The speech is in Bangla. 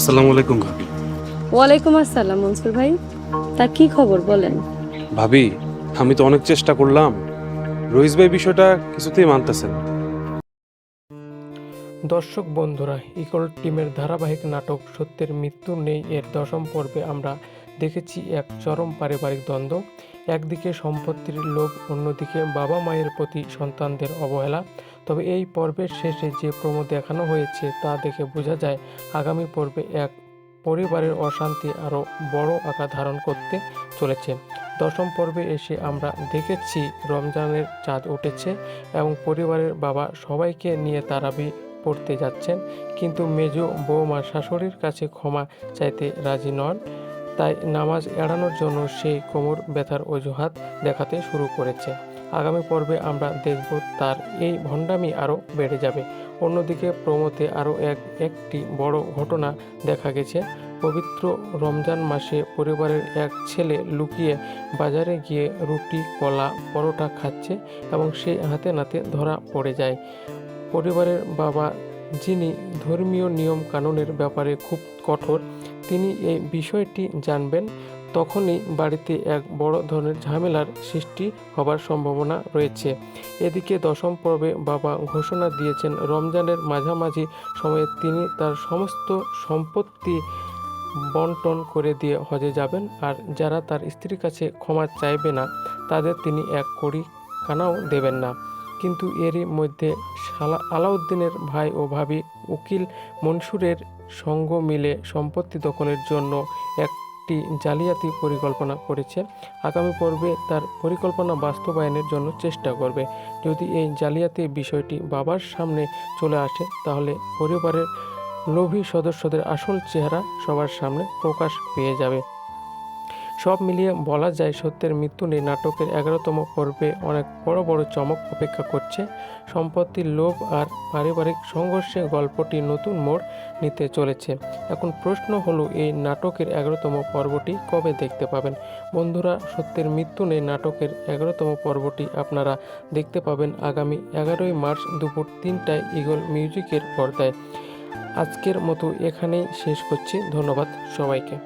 আসসালামু আলাইকুম ভাবি। ওয়ালাইকুম আসসালাম মনসুর ভাই। তা কি খবর বলেন? ভাবি, আমি তো অনেক চেষ্টা করলাম, রইস ভাই বিষয়টা কিছুতেই মানতেছে না। দর্শক বন্ধুরা, ইগল টিমের ধারাবাহিক নাটক সত্যের মৃত্যু নেই এর 10ম পর্বে আমরা দেখেছি এক চরম পারিবারিক দ্বন্দ্ব। একদিকে সম্পত্তির লোভ, অন্যদিকে বাবা মায়ের প্রতি সন্তানদের অবহেলা। তবে এই পর্বের শেষে যে প্রোমো দেখানো হয়েছে তা দেখে বোঝা যায় আগামী পর্বে এক পরিবারের অশান্তি আরও বড় আকার ধারণ করতে চলেছে। 10ম পর্বে এসে আমরা দেখেছি রমজানের চাঁদ উঠেছে এবং পরিবারের বাবা সবাইকে নিয়ে তারাবি পড়তে যাচ্ছেন, কিন্তু মেজো বৌমা শাশুড়ির কাছে ক্ষমা চাইতে রাজি নন। তাই নামাজ এড়ানোর জন্য সেই কোমর ব্যথার অজুহাত দেখাতে শুরু করেছে। আগামী পর্বে আমরা দেখব তার এই ভণ্ডামি আরও বেড়ে যাবে। অন্যদিকে প্রমোতে আরও একটি বড় ঘটনা দেখা গেছে। পবিত্র রমজান মাসে পরিবারের এক ছেলে লুকিয়ে বাজারে গিয়ে রুটি, কলা, পরোটা খাচ্ছে এবং সে হাতে নাতে ধরা পড়ে যায়। পরিবারের বাবা, যিনি ধর্মীয় নিয়ম কানুনের ব্যাপারে খুব কঠোর, তিনি এই বিষয়টি জানবেন। তখনই বাড়িতে এক বড় ধরনের ঝামেলার সৃষ্টি হবার সম্ভাবনা রয়েছে। এদিকে 10ম পর্বে বাবা ঘোষণা দিয়েছেন রমজানের মাঝামাঝি সময়ে তিনি তার সমস্ত সম্পত্তি বন্টন করে দিয়ে হজে যাবেন, আর যারা তার স্ত্রীর কাছে ক্ষমা চাইবে না তাদের তিনি এক কড়ি কানাও দেবেন না। কিন্তু এরই মধ্যে আলাউদ্দিনের ভাই ও ভাবি উকিল মনসুরের সঙ্গ মিলে সম্পত্তি দখলের জন্য একটি জালিয়াতি পরিকল্পনা করেছে। আগামী পর্বে তার পরিকল্পনা বাস্তবায়নের জন্য চেষ্টা করবে। যদি এই জালিয়াতি বিষয়টি বাবার সামনে চলে আসে তাহলে পরিবারের লোভী সদস্যদের আসল চেহারা সবার সামনে প্রকাশ পেয়ে যাবে। সব মিলিয়ে বলা যায় সত্যের মৃত্যু নেই নাটকের 11তম পর্বে অনেক বড় বড় চমক অপেক্ষা করছে। সম্পত্তির লোভ আর পারিবারিক সংঘর্ষে গল্পটি নতুন মোড় নিতে চলেছে। এখন প্রশ্ন হলো, এই নাটকের 11তম পর্বটি কবে দেখতে পাবেন? বন্ধুরা, সত্যের মৃত্যু নেই নাটকের 11তম পর্বটি আপনারা দেখতে পাবেন আগামী 11ই মার্চ দুপুর 3টায় ঈগল মিউজিকের পর্দায়। আজকের মতো এখানেই শেষ করছি। ধন্যবাদ সবাইকে।